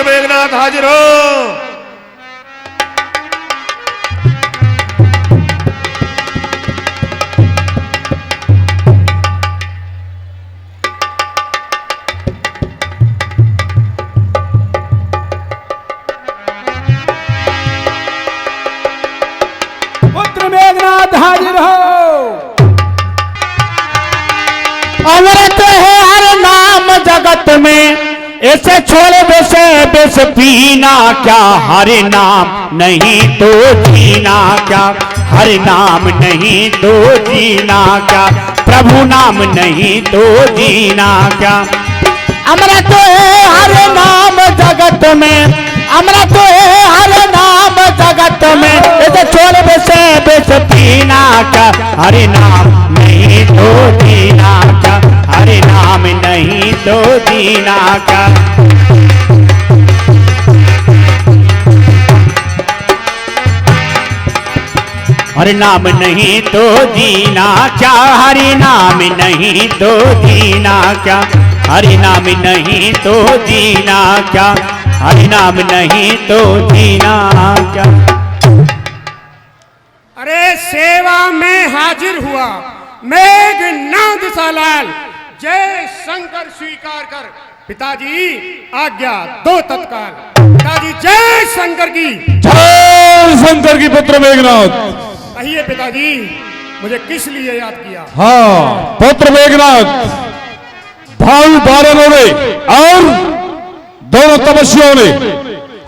पुत्र मेघनाथ हाजिर हो। पुत्र मेघनाथ हाजिर हो। अमृत है हर नाम जगत में, ऐसे छोड़ बेस पीना क्या, हरि नाम नहीं तो जीना क्या, हरि नाम नहीं तो जीना क्या, प्रभु नाम नहीं तो जीना क्या। अमृत है हर नाम जगत में, अमृत है हर नाम जगत में, ऐसे छोड़ बेस पीना क्या, हरि नाम नहीं तो जीना क्या, हरि नाम नहीं तो जीना क्या। हरि नाम नहीं तो जीना क्या, हरि नाम नहीं तो जीना क्या, हरि नाम नहीं तो जीना क्या, हरि नाम नहीं तो जीना क्या। अरे सेवा में हाजिर हुआ मेघनाथ सालाल, जय शंकर स्वीकार कर। पिताजी आज्ञा दो तत्काल। पिताजी जय शंकर की। जय शंकर की पुत्र मेघनाथ। कहिए पिताजी, मुझे किस लिए याद किया? हाँ पुत्र मेघनाथ, भालू बारनों ने और दोनों तपस्वियों ने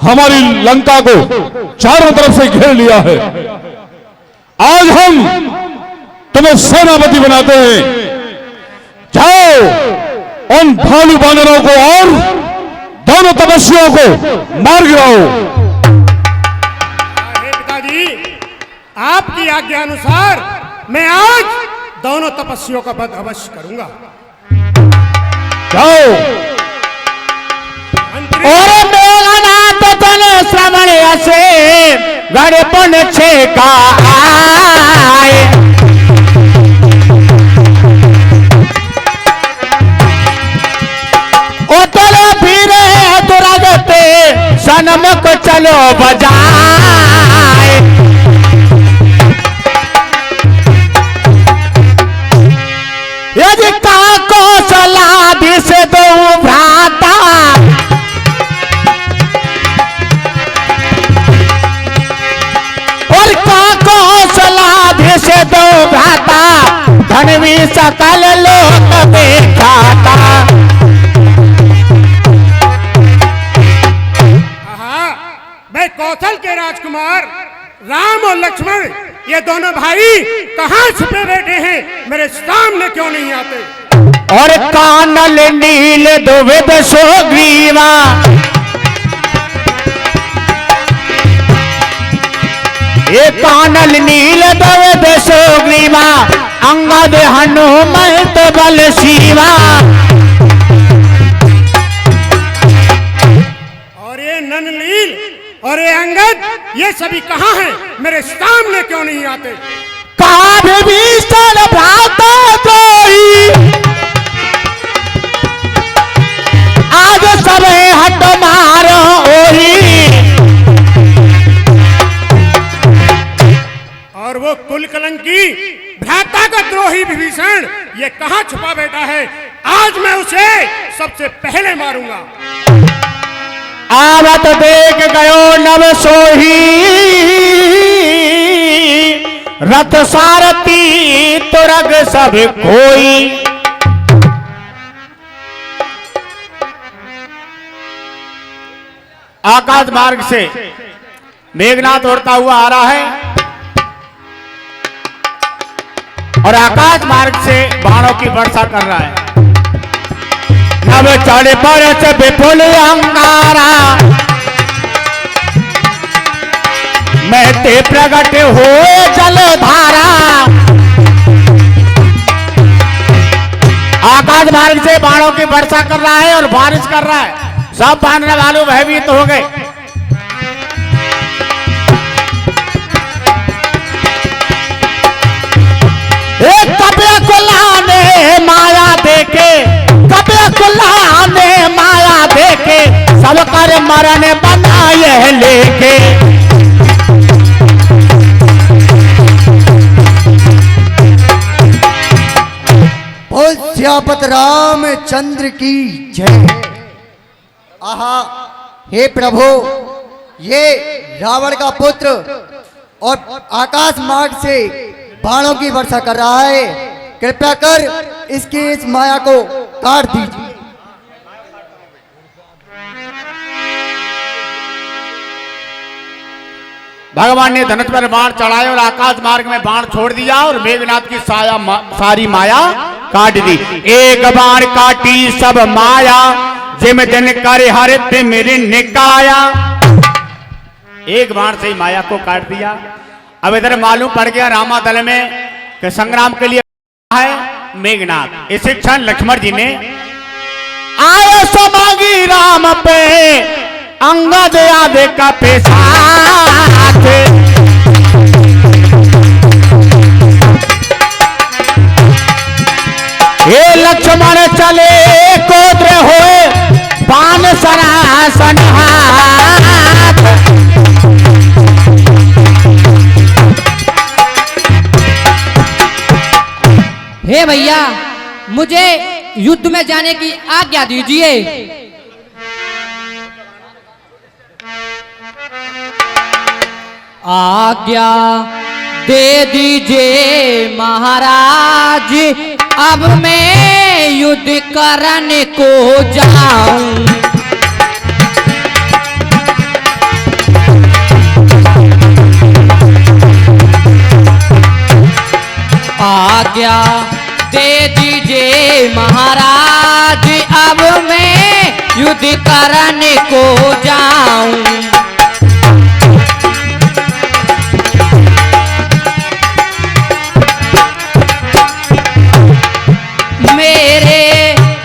हमारी लंका को चारों तरफ से घेर लिया है। आज हम तुम्हें सेनापति बनाते हैं। जाओ उन भालू बानरों को और दोनों तपस्वियों को मार गिराओ। पिताजी आपकी आज्ञा अनुसार मैं आज दोनों तपस्वियों का वध अवश्य करूंगा। जाओ। और मेघनाथ तन श्रवण से गड़पन छे का आए, उतल फिरे दुर्गते सनमुख चलो बजाए। यदि काको सलाधि से दो भ्राता, और काको सलाधि से दो भ्राता, धनवी सकल लोक बेखाता। मैं कौशल के राजकुमार राम और लक्ष्मण, ये दोनों भाई कहाँ छुपे बैठे हैं? मेरे सामने क्यों नहीं आते? और कानल नील दुविध सुग्रीवा, ये कानल नील दुविध सुग्रीवा, अंगद हनुमंत बल शिवा। और ये ननलील और ये अंगद, ये सभी कहाँ हैं? मेरे सामने क्यों नहीं आते? कहा विभीषण भ्राता द्रोही, आज सब हट मारो ओही। और वो कुल कलंकी भ्राता का द्रोही विभीषण, ये कहाँ छुपा बैठा है? आज मैं उसे सबसे पहले मारूंगा। आवत देख गयो नव सोही, रथ सारथी तुरग सब कोई। आकाश मार्ग से मेघनाथ उड़ता हुआ आ रहा है और आकाश मार्ग से बाणों की वर्षा कर रहा है। नव चढ़ पर विपुल अंगारा, मैं ते प्रगट हो जलधारा। आकाश मार्ग से बाणों की वर्षा कर रहा है और बारिश कर रहा है। सब बांधने वालों भयभीत हो गए। एक कपड़े को लाने माया देखे, कपड़े को लाने माया देखे, सब कर मरण बना यह लेके। बोल सियापत रामचंद्र की जय। आहा, हे प्रभु, ये रावण का पुत्र और आकाश मार्ग से बाणों की वर्षा कर रहा है। कृपया कर इसकी इस माया को काट दीजिए। भगवान ने धनुष पर बाण चढ़ाए और आकाश मार्ग में बाण छोड़ दिया और मेघनाथ की सारी माया काट दी। एक बाण काटी सब माया, जिम दिन करे हर तिमिर निकाया। एक बाण से ही माया को काट दिया। अब इधर मालूम पड़ गया रामादल में कि संग्राम के लिए है मेघनाथ। इसी क्षण लक्ष्मण जी ने आए समागी राम पे अंगद आदि का पेशा। हे लक्ष्मण चले कोद्र होए बाण सरासन हाथ। हे भैया, मुझे युद्ध में जाने की आज्ञा दीजिए। आज्ञा दे दीजिए महाराज, अब मैं युद्ध करने को जाऊं। आज्ञा दे दीजिए महाराज, अब मैं युद्ध करने को जाऊं। मेरे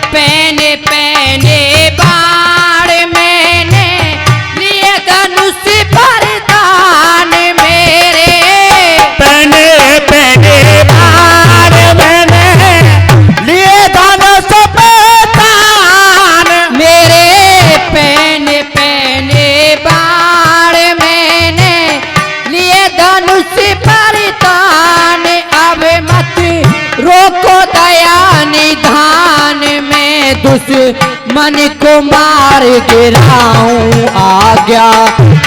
पहने पहने बाण मैंने लिए धनुष पर दान। मेरे पहने पहने बाण मैंने लिए धनुष पर दान। मेरे पहने पहने बाण मैंने लिए धनुष पर दान। अब मत रोको दया निधान, में दुश्मन को मार गिराऊं। आज्ञा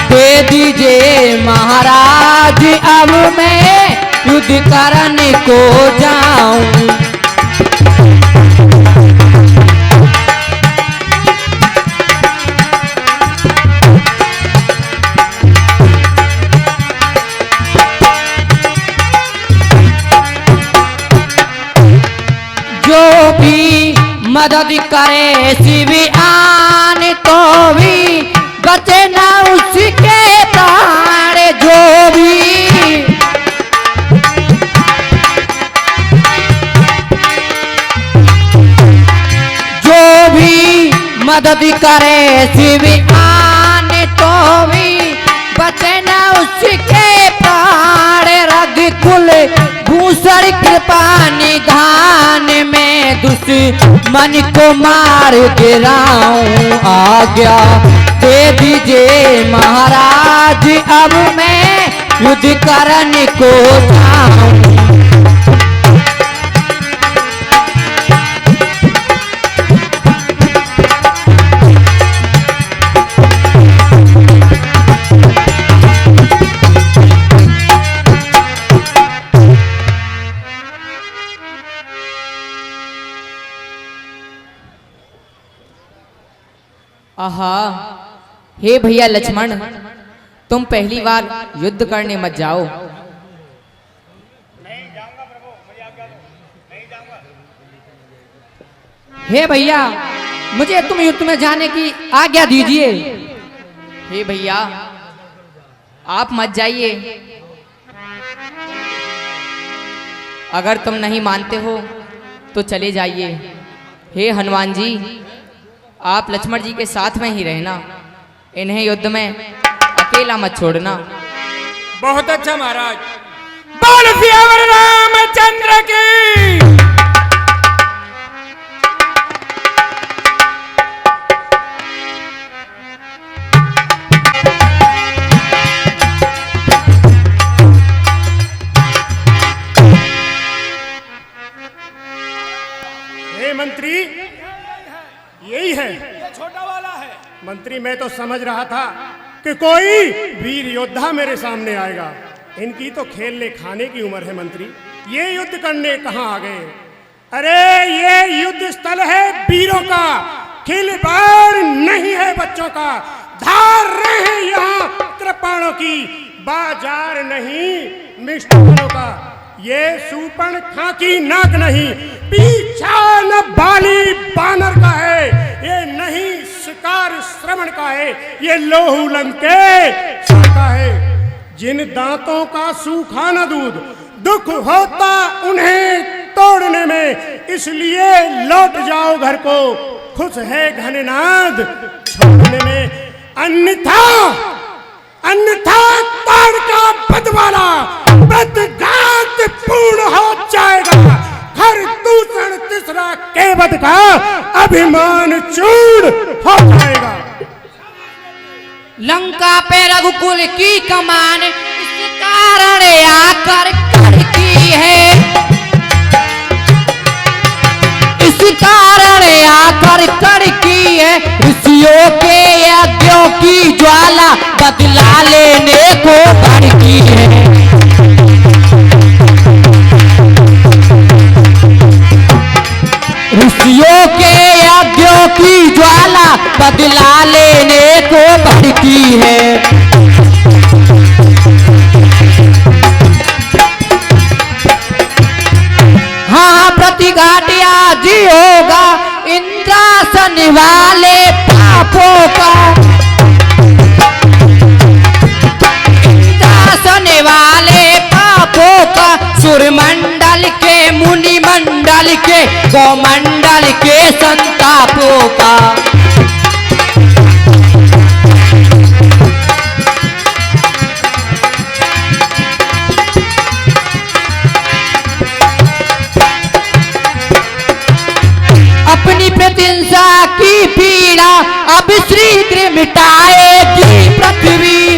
दे दीजिए महाराज, अब मैं युद्ध करने को जाऊं। जो भी मदद करे शिव आन, तो भी बचे ना उसके प्राण। जो भी मदद करे शिव आन, तो भी बचे ना उसके प्राण। रघुकुल भूषण कृपा निधान, में दुश्मन को मार गिराऊं। आज्ञा दे दीजिए महाराज, अब मैं युद्ध करने को जाऊं। आहा, हे भैया लक्ष्मण, तुम पहली बार युद्ध करने मत जाओ। हे भैया, मुझे तुम युद्ध में जाने की आज्ञा दीजिए। हे भैया, आप मत जाइए। अगर तुम नहीं मानते हो तो चले जाइए। हे हनुमान जी, आप लक्ष्मण जी के साथ में ही रहना, इन्हें युद्ध में अकेला मत छोड़ना। बहुत अच्छा महाराज। बोल सियावर रामचंद्र की। हे मंत्री, यही है छोटा वाला है। मंत्री, मैं तो समझ रहा था कि कोई वीर योद्धा मेरे सामने आएगा। इनकी तो खेलने खाने की उम्र है मंत्री, ये युद्ध करने कहाँ आ गए? अरे ये युद्ध स्थल है वीरों का, खिलवाड़ नहीं है बच्चों का। धार रहे हैं यहाँ कृपाणों की, बाजार नहीं मिष्ठानों का। ये सूपन खाकी नाक नहीं, पीछा न बाली बानर का है। ये नहीं शिकार श्रवण का है, ये लोहू लंके का है। जिन दांतों का सूखा न दूध, दुख होता उन्हें तोड़ने में, इसलिए लौट जाओ घर को, खुश है घननाद छोड़ने में। अन्यथा ताड़ का बदवाला बदघात पूर्ण हो जाएगा। हर दूषण तीसरा केवट का अभिमान चूर हो जाएगा। लंका पे रघुकुल की कमान इस कारण आकर करती है, इस कारण आकर करती है। ऋषियों के यज्ञों की ज्वाला बदला लेने को बढ़ती है। ऋषियों के यज्ञों की ज्वाला बदला लेने को बढ़ती है। हाँ, प्रतिघाटिया जी होगा इंद्रासन वाले पापों का, इंद्रासन वाले पापों का, सुरमंडल के मुनि मंडल के गौमंडल के संतापों का। अपनी प्रतिंसा की पीड़ा अब शीघ्र मिटाएगी पृथ्वी,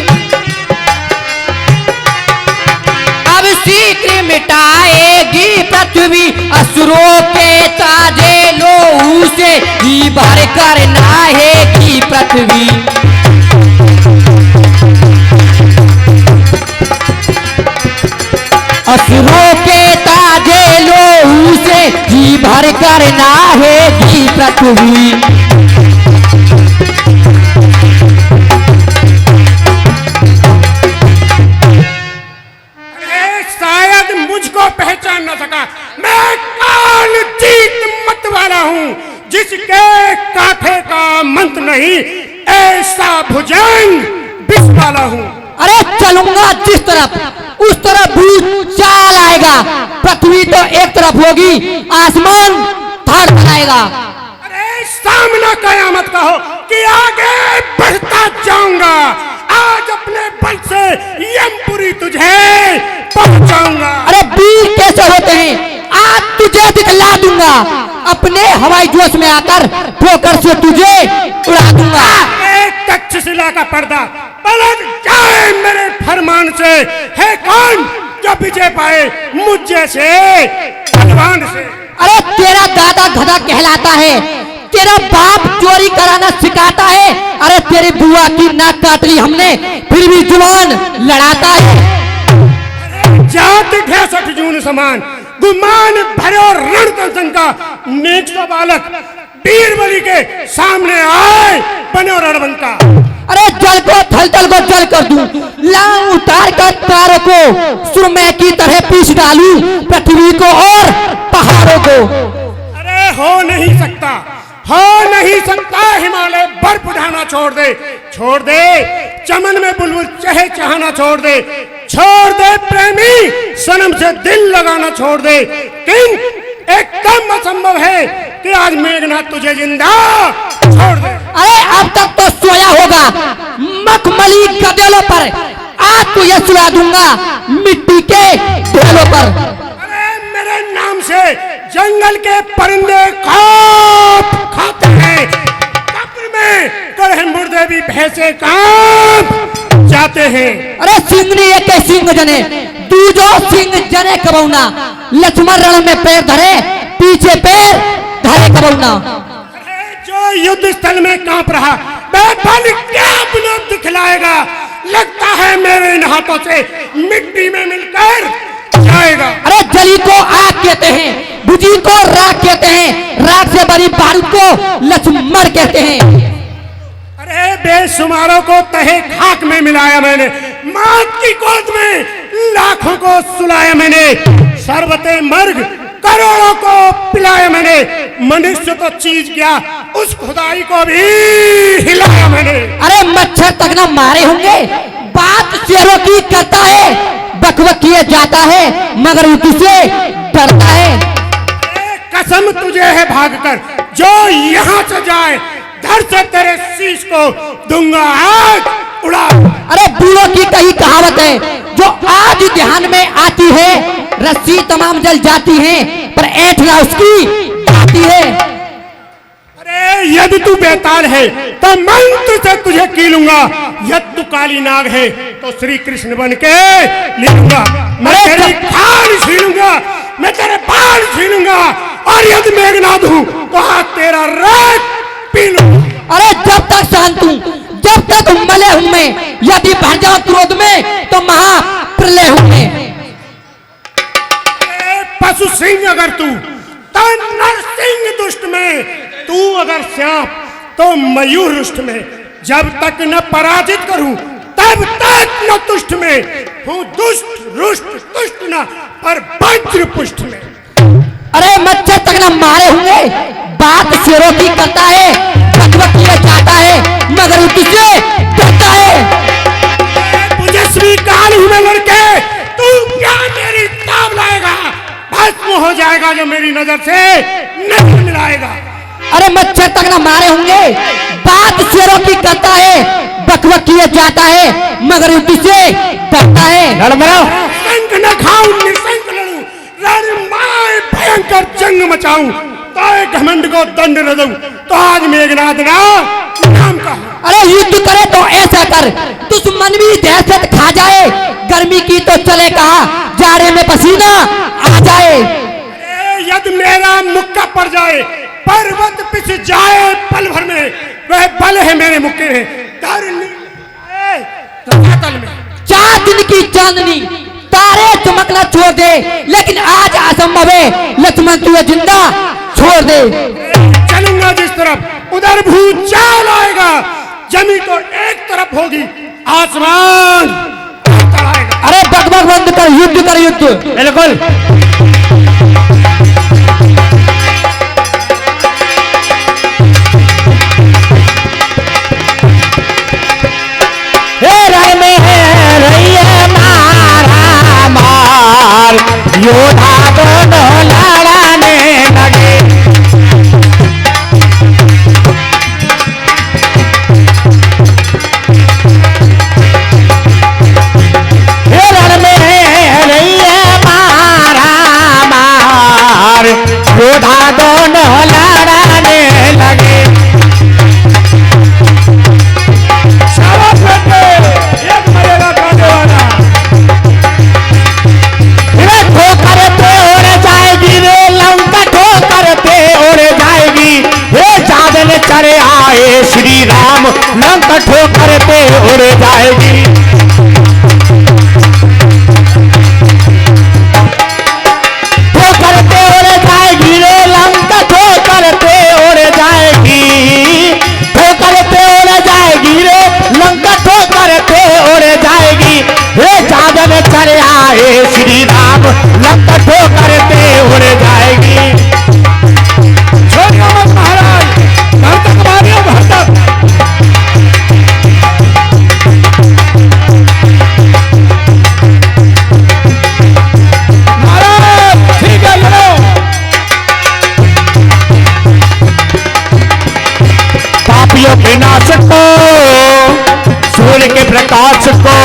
अब शीघ्र मिटाएगी पृथ्वी। असुरों के ताजे लोहू से ही भर कर नहाएगी पृथ्वी। असुरों के ताजे लोहू से जी भर कर नहाएगी पृथ्वी। अरे शायद मुझको पहचान न सका, मैं काल जीत मत वाला हूँ, जिसके काठे का मंत्र नहीं, ऐसा भुजंग विष वाला हूँ। अरे चलूंगा जिस तरफ उस तरफ भी चाल आएगा। पृथ्वी तो एक तरफ होगी, आसमान थाड़ बनाएगा। अरे सामना कयामत का हो कि आगे बढ़ता जाऊंगा, आज अपने बल से यमपुरी तुझे पहुंचाऊंगा। अरे वीर कैसे होते हैं, आज तुझे दिखला दूंगा, अपने हवाई जोश में आकर ठोकर से तुझे उड़ा दूंगा। तक्षशिला का पर्दा पलट जाए मेरे फरमान से। है कौन जो विजय पाए मुझ जैसे बलवान से? अरे तेरा दादा गधा कहलाता है, तेरा बाप चोरी कराना सिखाता है। अरे तेरी बुआ की नाक काट ली हमने, फिर भी जुबान लड़ाता है। जात 68 जून समान गुमान भरो रणतंत्र का नेक सा बालक बीरबली के सामने आए बनो रणबंका। अरे जल को थल थल को जल कर दूं, लाऊं उतार कर तारों को, सुरमई की तरह पीस डालूं पृथ्वी को और पहाड़ों को। अरे हो नहीं सकता, हो नहीं सकता। हिमालय बर्फ ढाना छोड़ दे, छोड़ दे। चमन में बुलबुल चहे चाहना छोड़ दे, छोड़ दे। प्रेमी सनम से दिल लगाना छोड़ दे। किंग एकदम असंभव है कि आज मेघनाथ तुझे जिंदा छोड़ दे। अरे अब तक तो सोया होगा मखमली गदेलों पर, आज तो यह सुला दूंगा मिट्टी के ढेलों पर। अरे मेरे नाम से जंगल के परिंदे कांप खाते हैं, कब्र में कड़े मुर्दे भी भैंसे कांप जाते हैं। अरे सिंगनी एक सिंह जने, दूजो सिंह जने कबौना। लक्ष्मण रण में पैर धरे, पीछे पैर धरे बोलना। अरे जो युद्ध स्थल में कांप रहा वह बल क्या अपना दिखलाएगा। लगता है मेरे इन हाथों से मिट्टी में मिलकर जाएगा। अरे जली को आग कहते हैं, बुझी को राख कहते हैं, राख से बड़ी बारूद को लक्ष्मण कहते हैं। अरे बेशुमारों को तहे खाक में मिलाया मैंने, मौत की गोद में लाखों को सुलाया मैंने, शरबते मर्ग करोड़ों को पिलाया मैंने। मनुष्य तो चीज क्या उस खुदाई को भी हिलाया मैंने। अरे मच्छर तक ना मारे होंगे, बात शेरों की करता है, बकबक किए जाता है मगर वो किसे डरता है। कसम तुझे है भागकर जो यहाँ से जाए, धर से तेरे शीश को दूंगा आग उड़ा। अरे बूढ़ों की कही कहावत है जो आज ध्यान में आती है, रस्सी तमाम जल जाती है पर ऐठना उसकी जाती है। अरे यदि तू बेताल है तो मंत्र से तुझे कीलूंगा, यदि तू काली नाग है तो श्री कृष्ण बन के लूंगा। मैं तेरी खाल छीनूंगा, मैं तेरे बाल छीनूंगा, और यदि मेघनाद हूं तो हाथ तेरा रक्त पी लूंगा। अरे जब तक शांत हूं, जब तक मले हूं मैं, यदि भर जाऊं क्रोध में तो महाप्रलय हूं मैं। पशु सिंह अगर तू तो नरसिंह दुष्ट में, तू अगर श्याम तो मयूर रुष्ट में। जब तक न पराजित करूं तब तक न तुष्ट में हूं, दुष्ट रुष्ट तुष्ट न पर वज्र पुष्ट में। अरे मच्छर तक न मारे होंगे, बात शेरों की करता है, बकबक किया जाता है मगर वो किसे डरता है। मुझे स्वीकार हूं मैं लड़के, तू क्या मेरी ताब लाएगा, भस्म हो जाएगा जो मेरी नजर से नजर मिलाएगा। अरे मच्छर तक न मारे होंगे, बात शेरों की करता है, बकबक किया जाता है मगर वो किसे डरता है। संक न खाऊं निसंक लड़ूं, रणमाए भयंकर जंग मचाऊं, ताए घमंड को दंड न दूं, तो आज मेघनाद नाम का। अरे युद्ध करे तो ऐसा कर, दुश्मन भी दहशत खा जाए, गर्मी की तो चले कहा, जाड़े में पसीना आ जाए। अरे यदि मेरा मुक्का पड़ जाए, पर्वत पिस जाए पल भर में, वह बल है मेरे मुक्के में, धरातल में। 4 दिन की चांदनी तारे चमकना छोड़ दे, लेकिन आज असंभव है लक्ष्मण तुझे जिंदा छोड़ दे। चलूंगा जिस तरफ उधर भूचाल आएगा, जमीन तो एक तरफ होगी, आसमान आएगा। अरे बकबक बंद कर, युद्ध कर युद्ध। बिल्कुल। रण में है रैया मारा मार, योधा दोनों लड़ाने लगे। रण में है रैया मारा मार, योधा दोनों लड़ाने लगे। ठोकर पे उड़ जाएगी रे लंका, ठोकर पे उड़ जाएगी, हे चादर चढ़े आए श्री राम, लंका ठोकर पे उड़ जाएगी। ठोकर पे उड़ जाएगी रे लंका, ठोकर पे उड़ जाएगी, ठोकर पे उड़ जाएगी रे लंका, ठोकर पे उड़ जाएगी, हे चादर चढ़े आए श्री राम, लंका ठोकर पे उड़ जाएगी। छोड़ियो मत महाराज, घर तक मारियो घर तक। महाराज ठीक है लड़ो। पापियों के नाश को, सूर्य के प्रकाश को।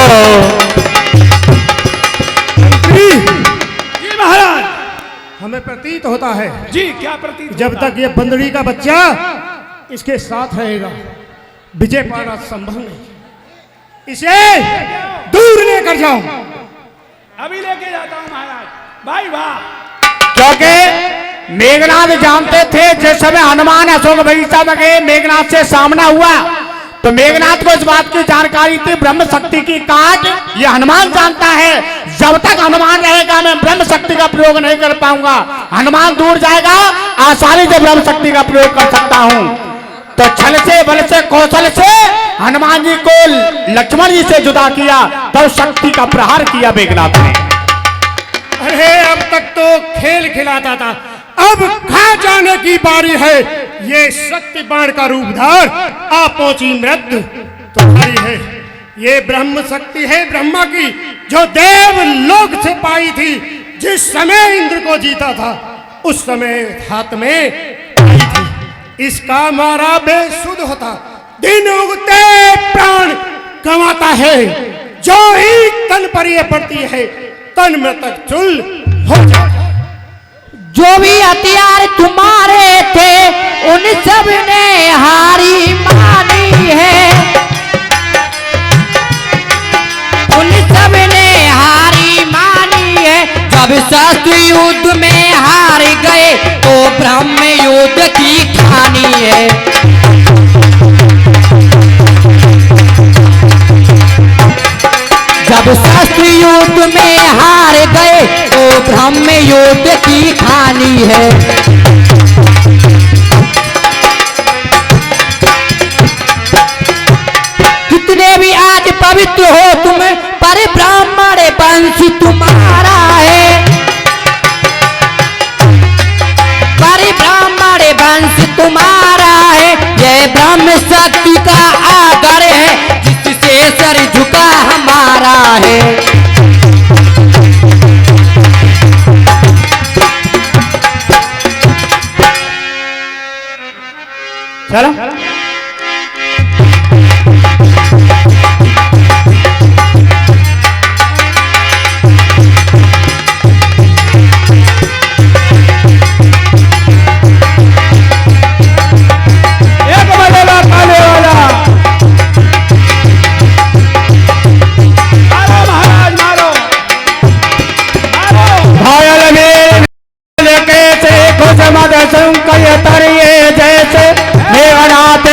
जी महाराज, हमें प्रतीत होता है जी क्या प्रतीत जब तक ये बंदरी का बच्चा इसके साथ रहेगा विजय पाना संभव नहीं। इसे दूर लेकर जाओ। अभी लेके जाता हूँ महाराज। भाई वाह, क्योंकि मेघनाथ जानते थे जिस समय हनुमान अशोक बगीचा में गए, मेघनाथ से सामना हुआ तो मेघनाथ को इस बात की जानकारी थी ब्रह्म शक्ति की। कहा कि ये हनुमान जानता है जब तक हनुमान रहेगा मैं ब्रह्म शक्ति का प्रयोग नहीं कर पाऊंगा, हनुमान दूर जाएगा आसानी से ब्रह्म शक्ति का प्रयोग कर सकता हूं। तो छल से बल से कौशल से हनुमान जी को लक्ष्मण जी से जुदा किया, तब शक्ति का प्रहार किया मेघनाथ ने। अरे अब तक तो खेल खिलाता था, अब खा जाने की बारी है। ये शक्ति बाण का रूप धार आ पहुंची मृत्यु तुम्हारी है। ये ब्रह्म शक्ति है ब्रह्मा की, जो देव लोक से पाई थी। जिस समय इंद्र को जीता था उस समय हाथ में आई थी। इसका मारा बेसुध होता, दिन उगते प्राण गंवाता है। जो ही तन पर ये पड़ती है तन में तक चुल हो जाता है। जो भी हथियार तुम्हारे थे उन सब ने हारी मानी है, उन सब ने हारी मानी है। जब शस्त्र युद्ध में हार गए तो ब्रह्म युद्ध की ठानी है। जब शस्त्र युद्ध में हार गए तो ब्रह्म युद्ध की ठानी है। कितने भी आज पवित्र हो तुम, पर ब्राह्मण वंश तुम्हारा है, पर ब्राह्मण वंश तुम्हारा है। यह ब्रह्म शक्ति का आगर है, जिससे सर झुका हमारा है। चलो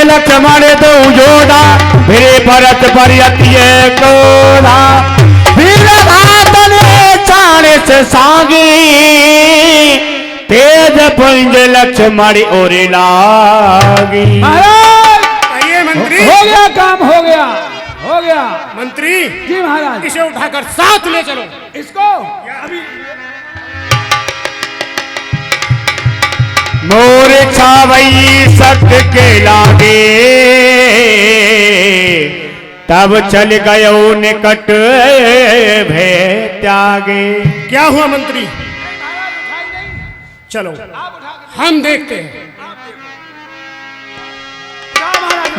लक्ष्मण दो योधा फिर भरत परियतिये कोधा वीर घातन चाण से सांगी तेज पुंज लक्ष्मण और लागी। आइए मंत्री, हो गया काम, हो गया, हो गया। मंत्री जी महाराज, इसे उठाकर साथ ले चलो। इसको अभी मोर छावई सक के लागे तब चल गयो निकट भे त्यागे। क्या हुआ मंत्री? चलो हम देखते हैं।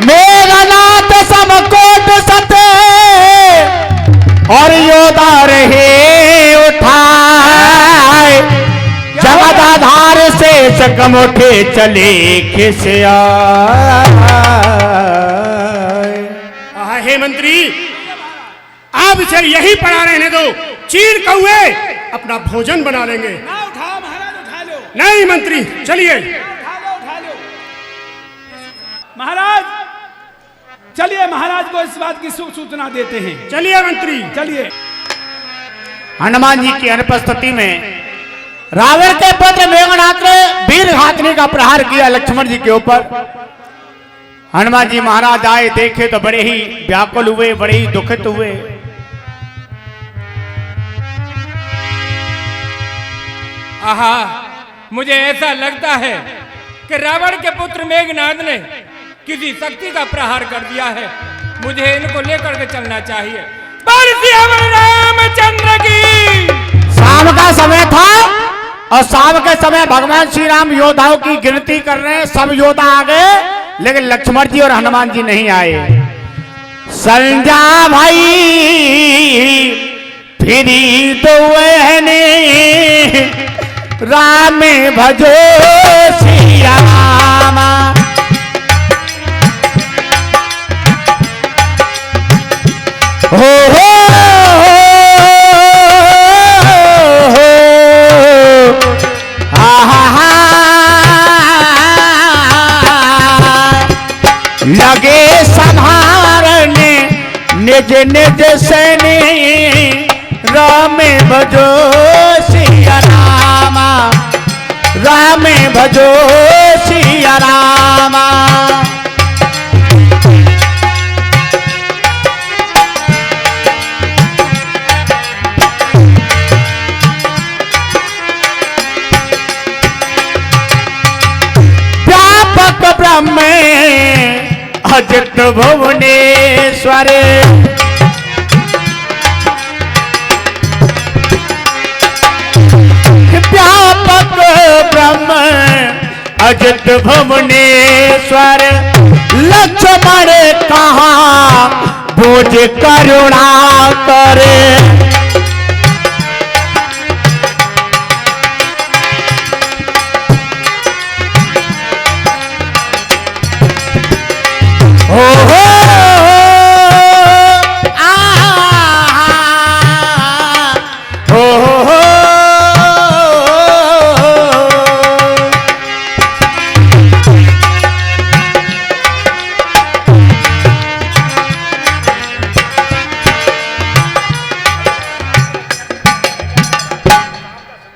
मेघनाथ समकोट सते और योदा रहे उठाए, जगदाधार से सकम उठे चले खिसिया। हे मंत्री, आप इसे यही पड़ा रहने दो, चीर कौए अपना भोजन बना लेंगे। उठाओ महाराज, उठा लो। नहीं मंत्री चलिए। उठा लो महाराज, चलिए महाराज को इस बात की सूचना देते हैं। चलिए मंत्री चलिए। हनुमान जी की अनुपस्थिति में रावण के पुत्र मेघनाथ ने वीर घातनी का प्रहार किया लक्ष्मण जी के ऊपर। हनुमान जी महाराज आए, देखे तो बड़े ही व्याकुल हुए, बड़े ही दुखित हुए। आहा, मुझे ऐसा लगता है कि रावण के पुत्र मेघनाथ ने किसी शक्ति का प्रहार कर दिया है। मुझे इनको लेकर के चलना चाहिए। रामचंद्र की। शाम का समय था और शाम के समय भगवान श्री राम योद्धाओं की गिनती कर रहे हैं। सब योद्धा आ गए, लेकिन लक्ष्मण जी और हनुमान जी नहीं आए। संजा भाई फिरी तो राम भजो श्री रामा। हो हा हा हा निज निज सैनी राम भजो सिया रामा, राम भजो सिया रामा। व्यापक ब्रह्म अजित भुवनेश्वर, व्यापक ब्रह्म अजित भुवनेश्वर। लक्ष्मण कहाँ बोझ करुणा करे,